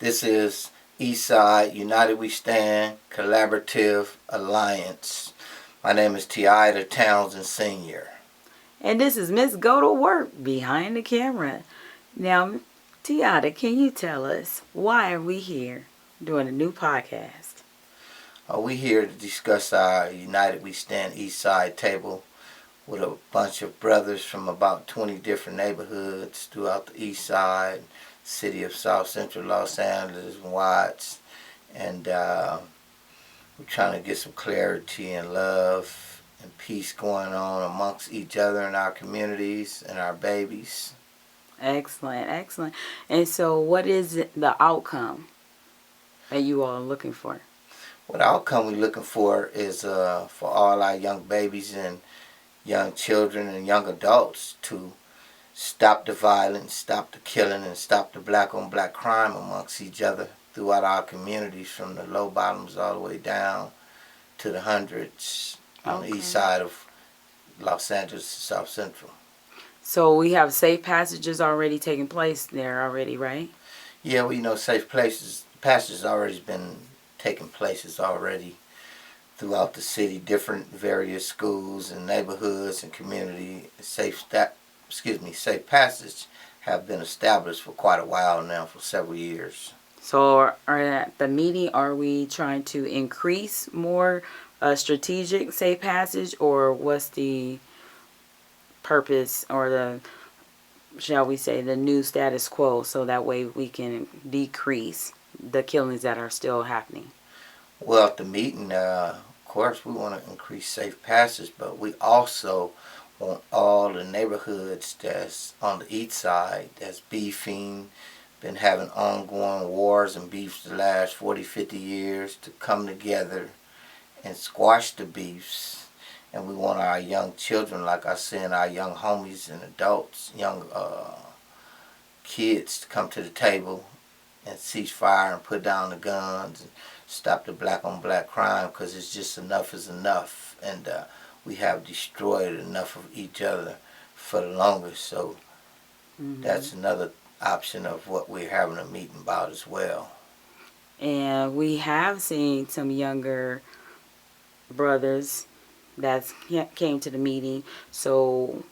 This is Eastside United We Stand Collaborative Alliance. My name is T.I. Townsend Sr. And this is Miss Go to Work behind the camera. Now, Tiata, can you tell us why are we here doing a new podcast? We here to discuss our United We Stand Eastside table with a bunch of brothers from about 20 different neighborhoods throughout the East Side, city of South Central Los Angeles and Watts. And we're trying to get some clarity and love and peace going on amongst each other in our communities and our babies. Excellent, excellent. And so, what is the outcome that you all are looking for? What outcome we're looking for is for all our young babies and young children and young adults to stop the violence, stop the killing, and stop the black on black crime amongst each other throughout our communities, from the low bottoms all the way down to the hundreds on the east side of Los Angeles, South Central. So we have safe passages already taking place there already, right? Yeah, well, safe passages already been taking places already throughout the city, different various schools and neighborhoods and community. Safe passage have been established for quite a while now, for several years. So at the meeting, are we trying to increase more strategic safe passage, or what's the purpose, or the, shall we say, the new status quo, so that way we can decrease the killings that are still happening? Well, at the meeting, of course, we want to increase safe passage, but we also want all the neighborhoods that's on the east side that's beefing, been having ongoing wars and beefs the last 40, 50 years to come together and squash the beefs. And we want our young children, like I said, our young homies and adults, young kids to come to the table and cease fire and put down the guns and stop the black on black crime, because it's just enough is enough. And we have destroyed enough of each other for the longest. So that's another option of what we're having a meeting about as well. And we have seen some younger brothers that came to the meeting. So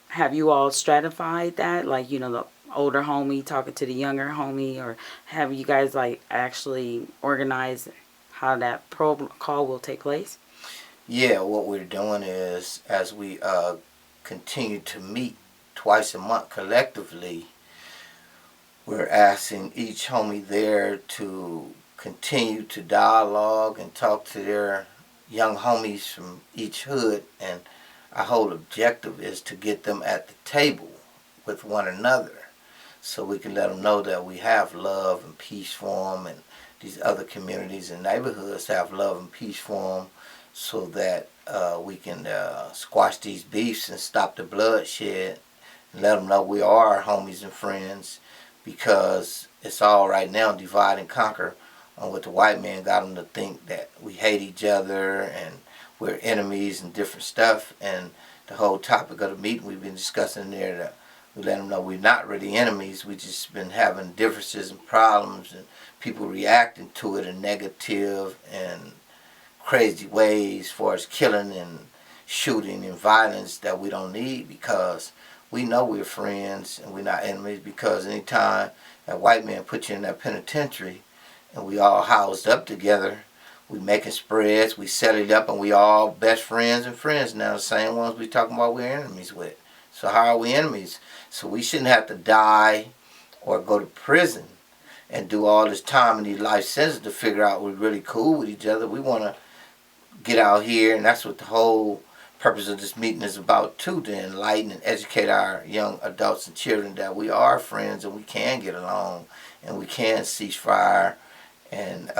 have you all stratified that? Like, the older homie talking to the younger homie, or have you guys actually organized how that protocol will take place? Yeah, what we're doing is, as we continue to meet twice a month collectively, we're asking each homie there to continue to dialogue and talk to their young homies from each hood, and our whole objective is to get them at the table with one another, so we can let them know that we have love and peace for them, and these other communities and neighborhoods have love and peace for them, so that we can squash these beefs and stop the bloodshed, and let them know we are homies and friends, because it's all right now divide and conquer on what the white man got them to think, that we hate each other and we're enemies and different stuff. And the whole topic of the meeting we've been discussing there, that we let them know we're not really enemies. We just been having differences and problems, and people reacting to it in negative and crazy ways, as far as killing and shooting and violence that we don't need, because we know we're friends and we're not enemies. Because anytime that white man put you in that penitentiary and we all housed up together, we making spreads, we set it up, and we all best friends and friends now, the same ones we talking about we're enemies with. So how are we enemies? So we shouldn't have to die or go to prison and do all this time in these life sentences to figure out we're really cool with each other. We want to get out here, and that's what the whole purpose of this meeting is about too, to enlighten and educate our young adults and children that we are friends and we can get along and we can cease fire and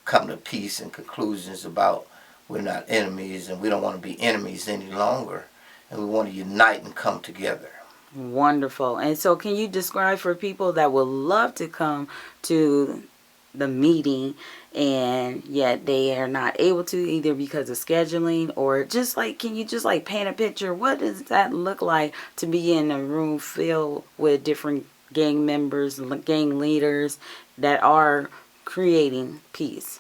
come to peace and conclusions about we're not enemies, and we don't want to be enemies any longer, and we want to unite and come together. Wonderful. And so can you describe for people that would love to come to the meeting and yet they are not able to, either because of scheduling, or just can you just paint a picture? What does that look like to be in a room filled with different gang members, gang leaders that are creating peace.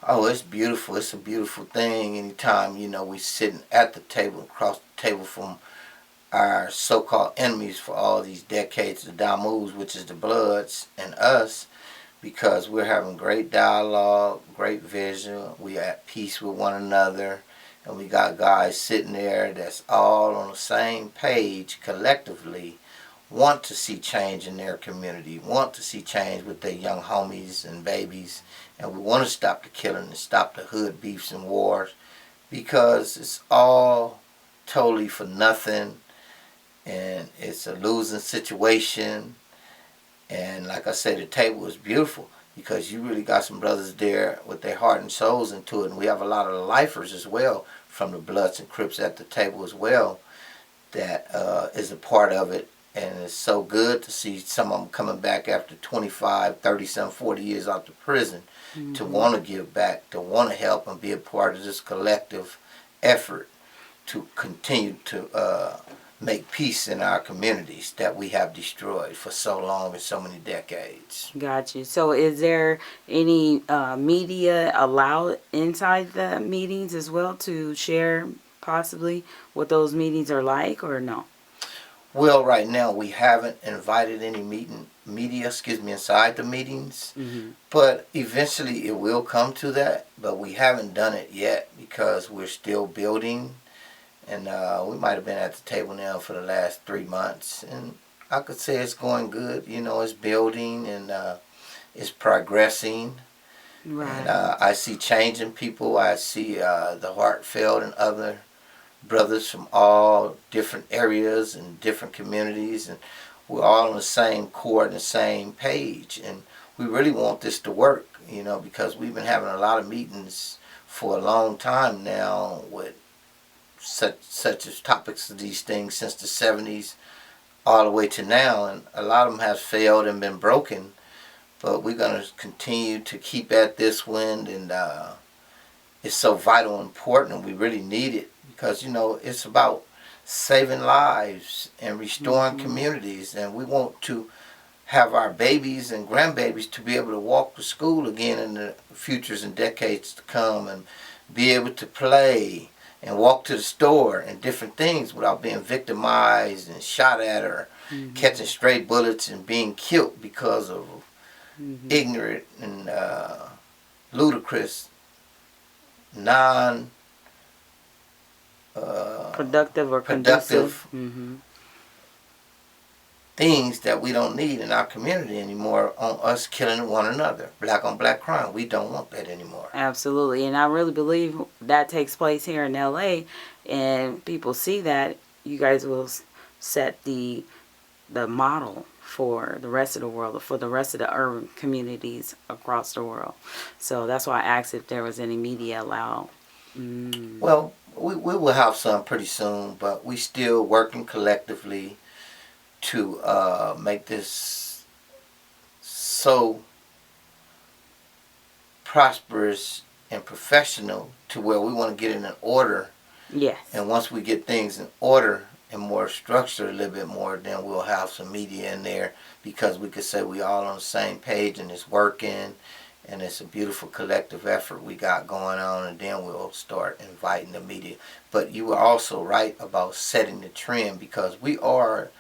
Oh, it's beautiful. It's a beautiful thing. Anytime, we sitting at the table, across the table from our so-called enemies for all these decades, the Damus, which is the Bloods, and us, because we're having great dialogue, great vision. We are at peace with one another, and we got guys sitting there that's all on the same page collectively, want to see change in their community, want to see change with their young homies and babies, and we want to stop the killing and stop the hood beefs and wars, because it's all totally for nothing, and it's a losing situation. And like I said, the table is beautiful because you really got some brothers there with their heart and souls into it. And we have a lot of lifers as well from the Bloods and Crips at the table as well that is a part of it. And it's so good to see some of them coming back after 25, 30, some 40 years out of prison to want to give back, to want to help and be a part of this collective effort to continue to make peace in our communities that we have destroyed for so long and so many decades. Got you. So is there any media allowed inside the meetings as well to share possibly what those meetings are like, or no? Well, right now we haven't invited any media, inside the meetings, but eventually it will come to that, but we haven't done it yet because we're still building. And we might have been at the table now for the last 3 months. And I could say it's going good. It's building and it's progressing. Right. And I see change in people. I see the heartfelt and other brothers from all different areas and different communities. And we're all on the same chord and the same page. And we really want this to work, because we've been having a lot of meetings for a long time now with such as topics of these things since the 70s all the way to now, and a lot of them have failed and been broken, but we're going to continue to keep at this wind, and it's so vital and important, and we really need it because it's about saving lives and restoring communities, and we want to have our babies and grandbabies to be able to walk to school again in the futures and decades to come, and be able to play and walk to the store and different things without being victimized and shot at or catching stray bullets and being killed because of ignorant and ludicrous, non productive or productive conducive. things that we don't need in our community anymore, on us killing one another. Black on black crime. We don't want that anymore. Absolutely. And I really believe that takes place here in LA, and people see that. You guys will set the model for the rest of the world, for the rest of the urban communities across the world. So that's why I asked if there was any media allowed. Well, we will have some pretty soon, but we still working collectively to make this so prosperous and professional to where we want to get it in order. Yes. And once we get things in order and more structured a little bit more, then we'll have some media in there, because we could say we all on the same page and it's working, and it's a beautiful collective effort we got going on, and then we'll start inviting the media. But you were also right about setting the trend, because we are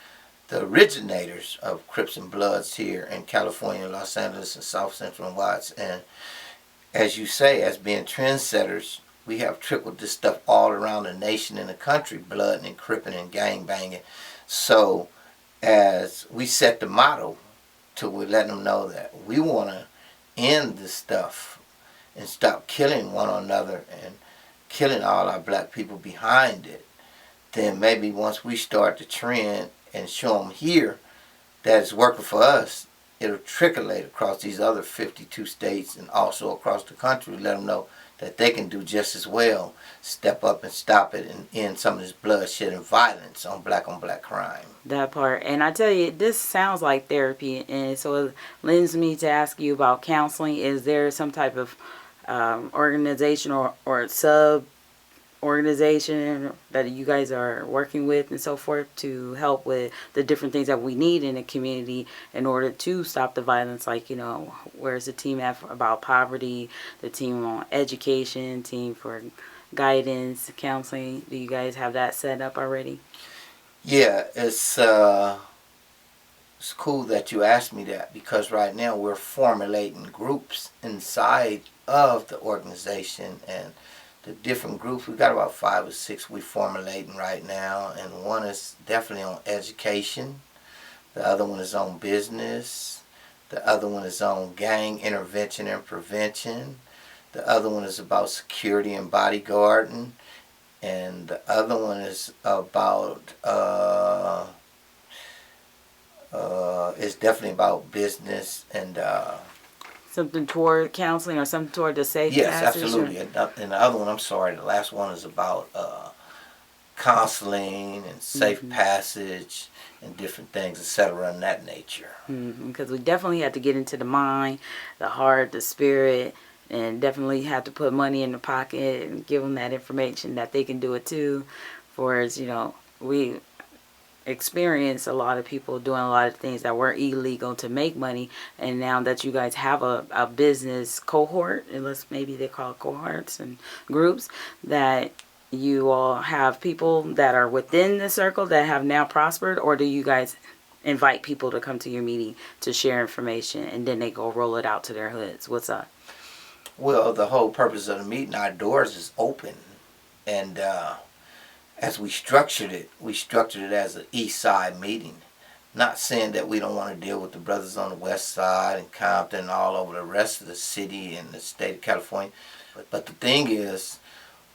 the originators of Crips and Bloods here in California, Los Angeles, and South Central and Watts. And as you say, as being trendsetters, we have trickled this stuff all around the nation and the country, blood and cripping and gang banging. So as we set the motto to let them know that we want to end this stuff and stop killing one another and killing all our black people behind it, then maybe once we start the trend and show them here that it's working for us, it'll trickle across these other 52 states and also across the country. Let them know that they can do just as well, step up and stop it and end some of this bloodshed and violence on black crime. That part. And I tell you, this sounds like therapy, and so it lends me to ask you about counseling. Is there some type of organization or sub organization that you guys are working with and so forth to help with the different things that we need in the community in order to stop the violence? Like, where's the team at about poverty, the team on education, team for guidance, counseling? Do you guys have that set up already? Yeah, it's cool that you asked me that, because right now we're formulating groups inside of the organization, and the different groups, we've got about 5 or 6 we're formulating right now, and one is definitely on education, the other one is on business, the other one is on gang intervention and prevention, the other one is about security and bodyguarding, and the other one is about it's definitely about business and Something toward counseling or something toward the safe yes, passage? absolutely. And the other one, I'm sorry, the last one is about counseling and safe passage and different things, etc. in that nature. Because we definitely have to get into the mind, the heart, the spirit, and definitely have to put money in the pocket and give them that information that they can do it too. For as we experience a lot of people doing a lot of things that were illegal to make money, and now that you guys have a business cohort, unless maybe they call it cohorts and groups, that you all have people that are within the circle that have now prospered, or do you guys invite people to come to your meeting to share information and then they go roll it out to their hoods? What's up? Well, the whole purpose of the meeting, our doors is open, and as we structured it as an Eastside meeting. Not saying that we don't want to deal with the brothers on the west side and Compton and all over the rest of the city and the state of California. But the thing is,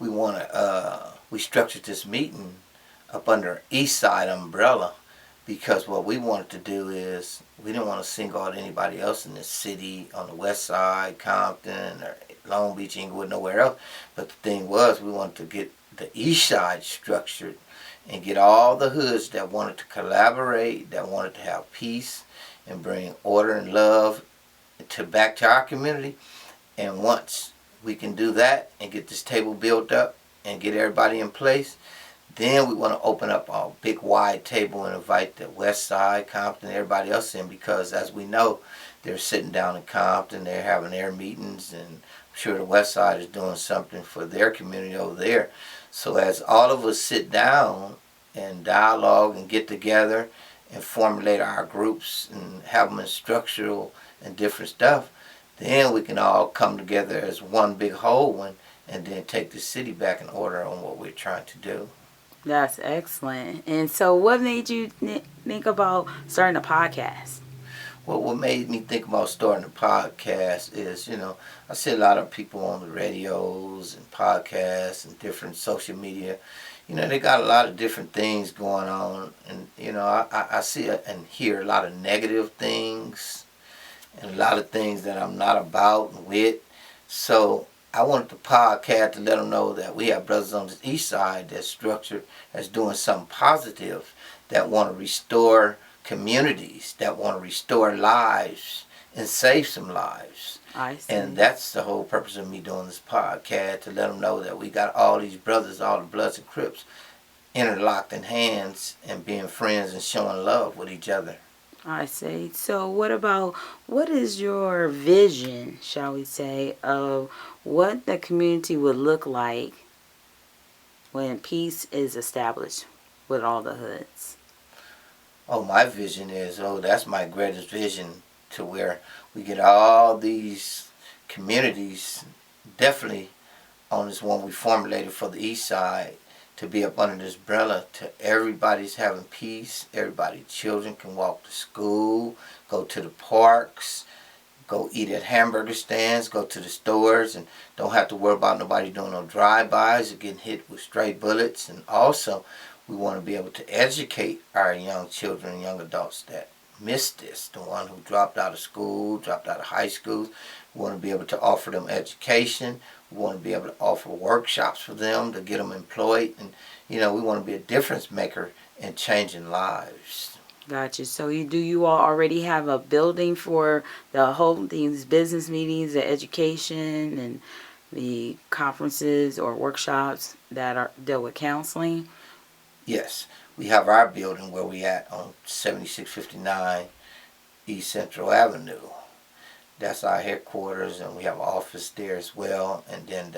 we structured this meeting up under Eastside umbrella, because what we wanted to do is we didn't want to single out anybody else in the city on the west side, Compton or Long Beach, Inglewood, nowhere else. But the thing was, we wanted to get the East Side structured and get all the hoods that wanted to collaborate, that wanted to have peace and bring order and love back to our community. And once we can do that and get this table built up and get everybody in place, then we want to open up a big wide table and invite the West Side, Compton, everybody else in, because as we know, they're sitting down in Compton, they're having their meetings, and I'm sure the West Side is doing something for their community over there. So as all of us sit down and dialogue and get together and formulate our groups and have them in structural and different stuff, then we can all come together as one big whole one and then take the city back in order on what we're trying to do. That's excellent. And so what made you think about starting a podcast? Well, what made me think about starting a podcast is, I see a lot of people on the radios and podcasts and different social media. They got a lot of different things going on. And, I see and hear a lot of negative things and a lot of things that I'm not about and with. So I wanted the podcast to let them know that we have brothers on the East Side that's structured, that's doing something positive, that want to restore communities, that want to restore lives and save some lives. I see. And that's the whole purpose of me doing this podcast, to let them know that we got all these brothers, all the Bloods and Crips, interlocked in hands and being friends and showing love with each other. I see. So what is your vision, shall we say, of what the community would look like when peace is established with all the hoods? Oh, my vision is, that's my greatest vision, to where we get all these communities, definitely on this one we formulated for the East Side, to be up under this umbrella, to everybody's having peace, everybody's children can walk to school, go to the parks, go eat at hamburger stands, go to the stores, and don't have to worry about nobody doing no drive-bys or getting hit with stray bullets. And also, we want to be able to educate our young children and young adults that missed this, the one who dropped out of school, dropped out of high school. We want to be able to offer them education. We want to be able to offer workshops for them to get them employed. And, we want to be a difference maker in changing lives. Gotcha. So you all already have a building for the whole these business meetings, the education, and the conferences or workshops that are deal with counseling? Yes, we have our building where we at on 7659 East Central Avenue. That's our headquarters, and we have an office there as well. And then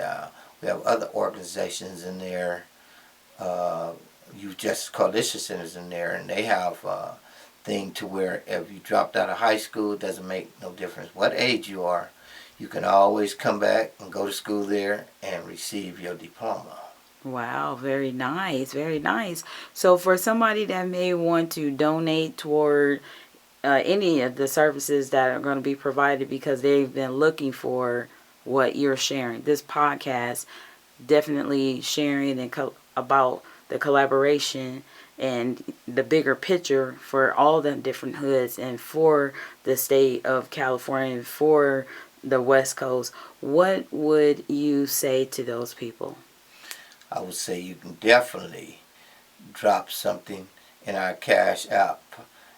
we have other organizations in there. Youth Justice Coalition Centers in there, and they have a thing to where if you dropped out of high school, it doesn't make no difference what age you are. You can always come back and go to school there and receive your diploma. Wow, very nice, very nice. So for somebody that may want to donate toward any of the services that are going to be provided because they've been looking for what you're sharing, this podcast definitely sharing and about the collaboration and the bigger picture for all the different hoods and for the state of California, for the West Coast. What would you say to those people? I would say you can definitely drop something in our cash app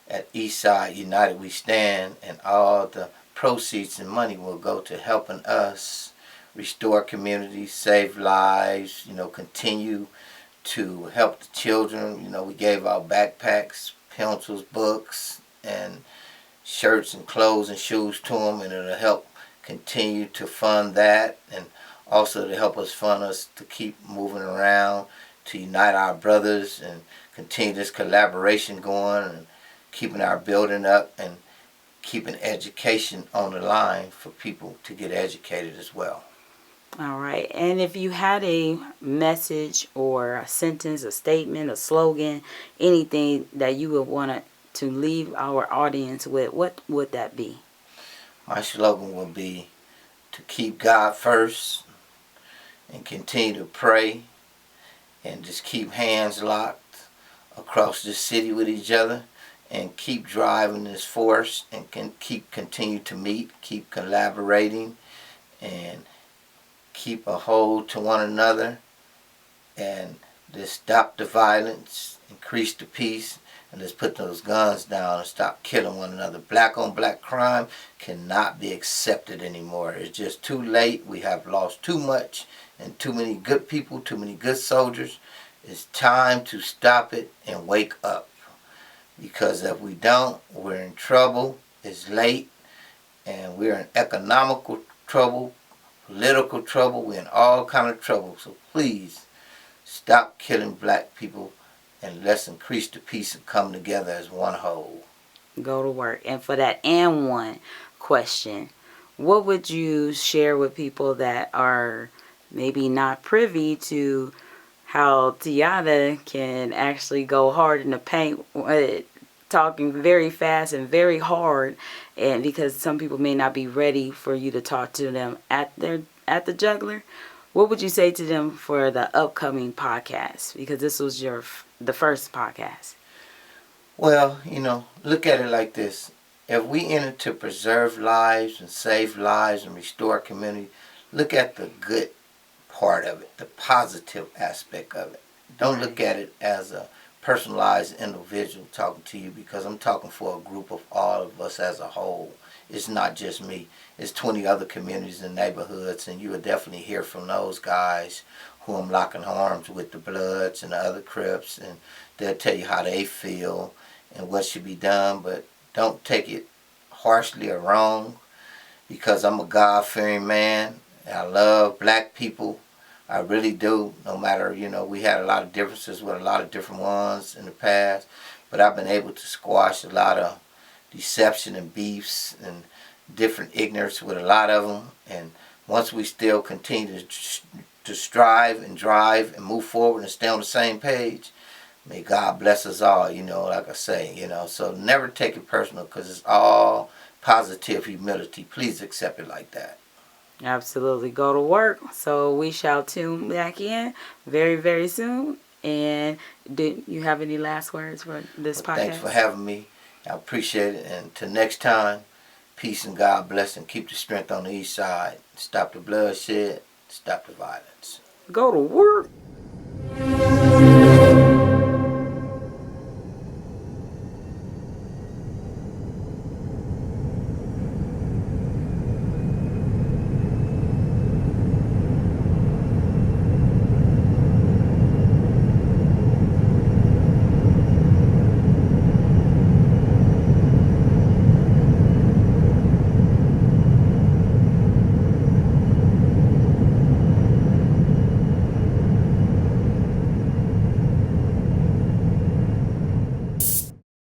at Eastside United We Stand, and all the proceeds and money will go to helping us restore communities, save lives, continue to help the children. We gave out backpacks, pencils, books, and shirts and clothes and shoes to them, and it'll help continue to fund that, and also to help us fund us to keep moving around, to unite our brothers and continue this collaboration going, and keeping our building up, and keeping education on the line for people to get educated as well. All right. And if you had a message or a sentence, a statement, a slogan, anything that you would want to leave our audience with, what would that be? My slogan would be to keep God first and continue to pray and just keep hands locked across the city with each other, and keep driving this force, and continue to meet, keep collaborating, and keep a hold to one another, and just stop the violence, increase the peace, and just put those guns down and stop killing one another. Black on black crime cannot be accepted anymore. It's just too late. We have lost too much and too many good people, too many good soldiers. It's time to stop it and wake up. Because if we don't, we're in trouble. It's late, and we're in economical trouble, political trouble. We're in all kind of trouble. So please stop killing black people, and let's increase the peace and come together as one whole. Go to work. And for that and one question, what would you share with people that are maybe not privy to how Tiana can actually go hard in the paint, talking very fast and very hard, and because some people may not be ready for you to talk to them at the juggler? What would you say to them for the upcoming podcast? Because this was the first podcast. Well, look at it like this. If we enter to preserve lives and save lives and restore community, look at the good part of it, the positive aspect of it. Don't look at it as a personalized individual talking to you, because I'm talking for a group of all of us as a whole. It's not just me. It's 20 other communities and neighborhoods, and you will definitely hear from those guys who I'm locking arms with, the Bloods and the other Crips, and they'll tell you how they feel and what should be done. But don't take it harshly or wrong, because I'm a God-fearing man, and I love black people. I really do. No matter, we had a lot of differences with a lot of different ones in the past, but I've been able to squash a lot of deception and beefs and different ignorance with a lot of them. And once we still continue to strive and drive and move forward and stay on the same page, may God bless us all, like I say, So never take it personal, because it's all positive humility. Please accept it like that. Absolutely. Go to work. So we shall tune back in very, very soon. And do you have any last words for this podcast? Thanks for having me. I appreciate it. And till next time, peace and God bless, and keep the strength on the east side. Stop the bloodshed. Stop the violence. Go to work.